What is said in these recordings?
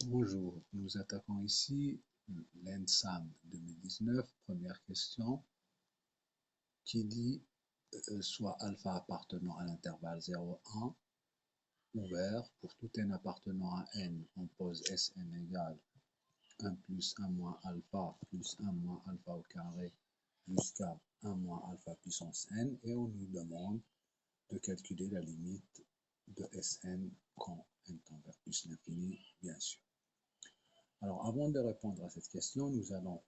Bonjour, nous attaquons ici l'ENSAM 2019, première question, qui dit soit alpha appartenant à l'intervalle 0,1 ouvert, pour tout n appartenant à n, on pose Sn égale 1 plus 1 moins alpha plus 1 moins alpha au carré jusqu'à 1 moins alpha puissance n, et on nous demande de calculer la limite de Sn quand n tend vers plus l'infini, bien sûr. Alors, avant de répondre à cette question, nous allons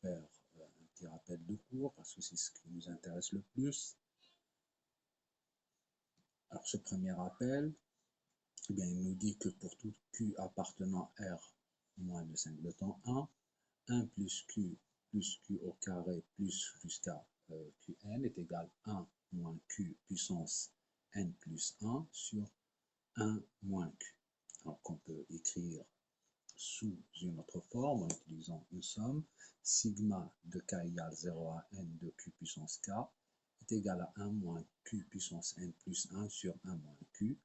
faire un petit rappel de cours, parce que c'est ce qui nous intéresse le plus. Alors, ce premier rappel, eh bien, il nous dit que pour tout Q appartenant à R moins de 5 de temps 1 plus Q au carré plus jusqu'à Qn est égal à 1 moins Q puissance n plus 1 sur 1 moins Q. Alors qu'on peut écrire sous une autre forme en utilisant une somme, sigma de k égale 0 à n de q puissance k est égal à 1 moins q puissance n plus 1 sur 1 moins q.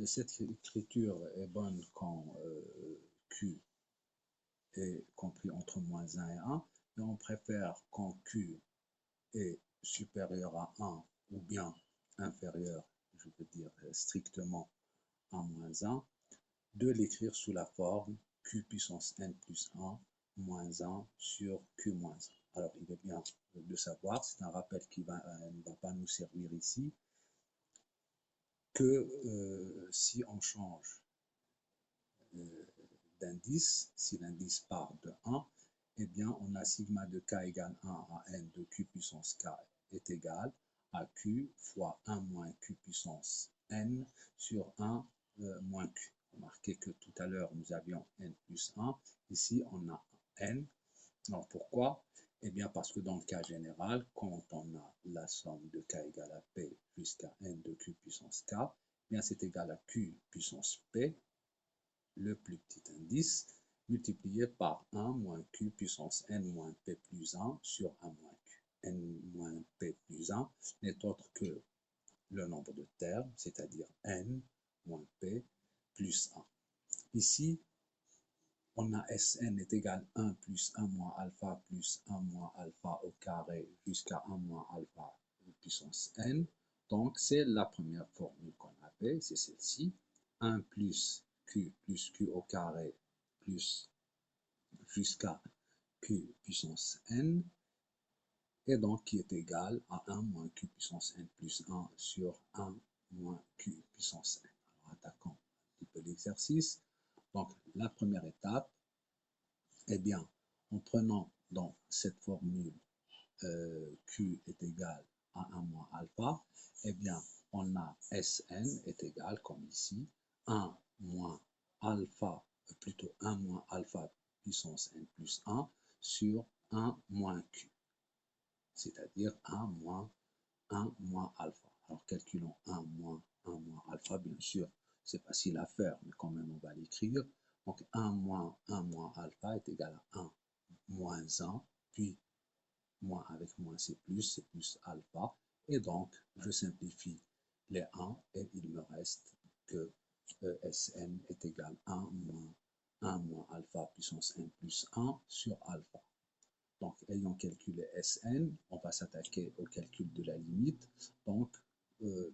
Cette écriture est bonne quand q est compris entre moins 1 et 1, mais on préfère quand q est supérieur à 1 ou bien inférieur, je veux dire strictement à moins 1, de l'écrire sous la forme q puissance n plus 1 moins 1 sur q moins 1. Alors, il est bien de savoir, c'est un rappel qui ne va pas nous servir ici, que si on change d'indice, si l'indice part de 1, eh bien, on a sigma de k égale 1 à n de q puissance k est égal à q fois 1 moins q puissance n sur 1 moins q. Remarquez que tout à l'heure, nous avions n plus 1. Ici, on a n. Alors, pourquoi? Eh bien, parce que dans le cas général, quand on a la somme de k égale à p jusqu'à n de q puissance k, eh bien, c'est égal à q puissance p, le plus petit indice, multiplié par 1 moins q puissance n moins p plus 1 sur 1 moins q. N moins p plus 1 n'est autre que le nombre de termes, c'est-à-dire n moins p plus 1. Ici, on a Sn est égal à 1 plus 1 moins alpha plus 1 moins alpha au carré jusqu'à 1 moins alpha puissance n. Donc, c'est la première formule qu'on avait, c'est celle-ci. 1 plus q au carré plus jusqu'à q puissance n, et donc qui est égal à 1 moins q puissance n plus 1 sur 1 moins q puissance n. Alors, attaquons un petit peu l'exercice. Donc, la première étape, eh bien, en prenant dans cette formule Q est égal à 1 moins alpha, eh bien, on a Sn est égal, comme ici, 1 moins alpha, plutôt 1 moins alpha puissance n plus 1 sur 1 moins Q, c'est-à-dire 1 moins alpha. Alors, calculons 1 moins alpha, bien sûr, c'est facile à faire, mais quand même, on va l'écrire. Donc, 1 moins alpha est égal à 1 moins 1, puis moins avec moins c'est plus alpha. Et donc, je simplifie les 1 et il me reste que Sn est égal à 1 moins alpha puissance n plus 1 sur alpha. Donc, ayant calculé Sn, on va s'attaquer au calcul de la limite. Donc,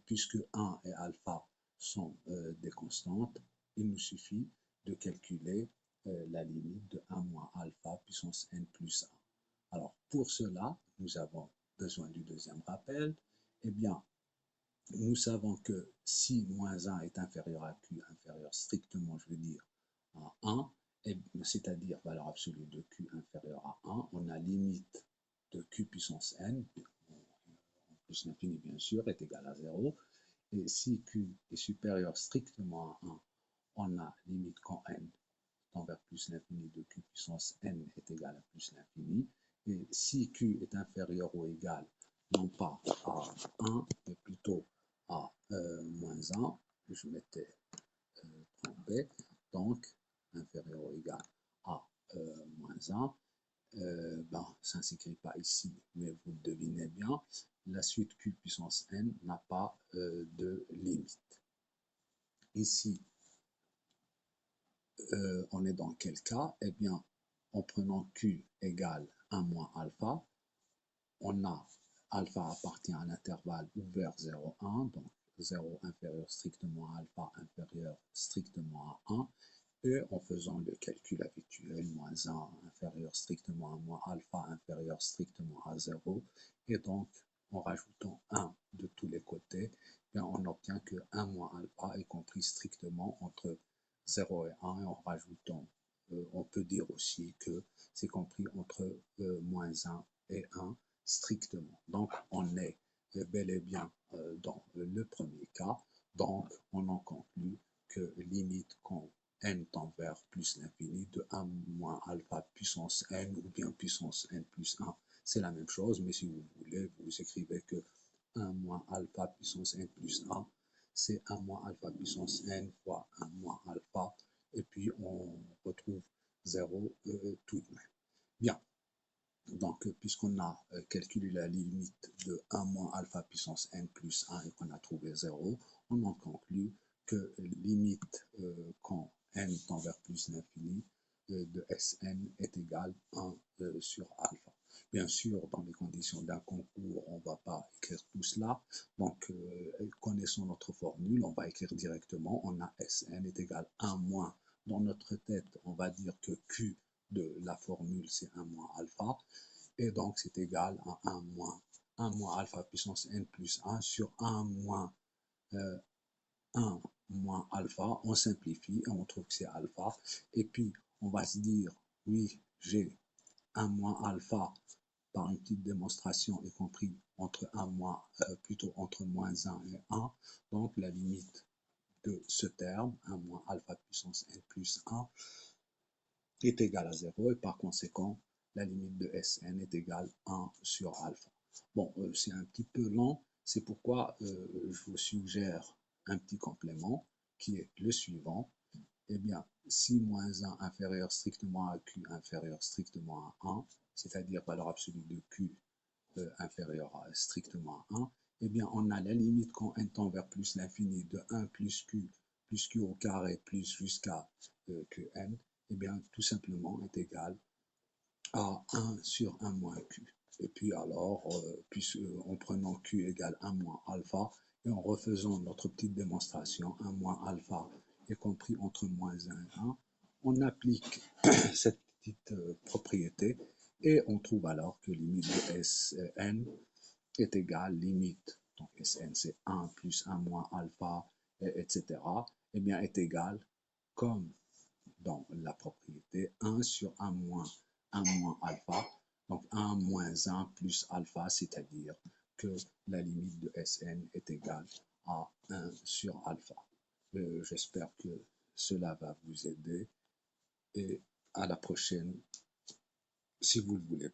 puisque 1 et alpha sont des constantes, il nous suffit de calculer la limite de 1 moins alpha puissance n plus 1. Alors, pour cela, nous avons besoin du deuxième rappel. Eh bien, nous savons que si moins 1 est inférieur à q, inférieur strictement, je veux dire, à 1, c'est-à-dire valeur absolue de q inférieure à 1, on a limite de q puissance n, en plus l'infini bien sûr, est égal à 0. Et si q est supérieur strictement à 1, on a limite quand n tend vers plus l'infini de q puissance n est égal à plus l'infini. Et si q est inférieur ou égal, non pas à 1, mais plutôt à moins 1, je mettais trompé, donc inférieur ou égal à moins 1, ben, ça ne s'écrit pas ici, mais vous le devinez bien, la suite q puissance n n'a pas de limite. Ici, on est dans quel cas? Eh bien, en prenant Q égale 1 moins alpha, on a alpha appartient à l'intervalle ouvert 0, 1, donc 0 inférieur strictement à alpha inférieur strictement à 1, et en faisant le calcul habituel, moins 1 inférieur strictement à moins alpha inférieur strictement à 0, et donc en rajoutant 1 de tous les côtés, bien, on obtient que 1 moins alpha est compris strictement entre 0 et 1, et en rajoutant, on peut dire aussi que c'est compris entre moins 1 et 1 strictement. Donc on est bel et bien dans le premier cas, donc on en conclut que limite quand n tend vers plus l'infini de 1 moins alpha puissance n ou bien puissance n plus 1, c'est la même chose, mais si vous voulez, vous écrivez que 1 moins alpha puissance n plus 1, c'est 1 moins alpha puissance n fois 1 moins alpha, et puis on retrouve 0 tout de même. Bien, donc puisqu'on a calculé la limite de 1 moins alpha puissance n plus 1 et qu'on a trouvé 0, on en conclut que limite quand n tend vers plus l'infini de Sn est égale 1 sur alpha. Bien sûr, dans les conditions d'un concours, on ne va pas écrire tout cela. Donc, connaissant notre formule, on va écrire directement. On a Sn est égal 1 moins. Dans notre tête, on va dire que Q de la formule, c'est 1 moins alpha. Et donc, c'est égal à 1 moins alpha puissance n plus 1 sur 1 moins 1 moins alpha, on simplifie et on trouve que c'est alpha. Et puis, on va se dire, oui, j'ai 1 moins alpha par une petite démonstration, y compris entre 1 moins, plutôt entre moins 1 et 1. Donc, la limite de ce terme, 1 moins alpha puissance n plus 1, est égale à 0. Et par conséquent, la limite de Sn est égale à 1 sur alpha. Bon, c'est un petit peu lent, c'est pourquoi je vous suggère un petit complément qui est le suivant. Eh bien, si moins 1 inférieur strictement à Q inférieur strictement à 1, c'est-à-dire valeur absolue de Q inférieur à strictement à 1, eh bien, on a la limite quand n tend vers plus l'infini de 1 plus Q au carré plus jusqu'à Qn, eh bien, tout simplement est égal à 1 sur 1 moins Q. Et puis alors, en prenant Q égale 1 moins alpha, et en refaisant notre petite démonstration, 1 moins alpha est compris entre moins 1 et 1, on applique cette petite propriété, et on trouve alors que limite de Sn est égale limite, donc Sn c'est 1 plus 1 moins alpha, etc., eh bien est égal, comme dans la propriété, 1 sur 1 moins alpha, donc 1 moins 1 plus alpha, c'est-à-dire que la limite de Sn est égale à 1 sur alpha. J'espère que cela va vous aider, et à la prochaine si vous le voulez.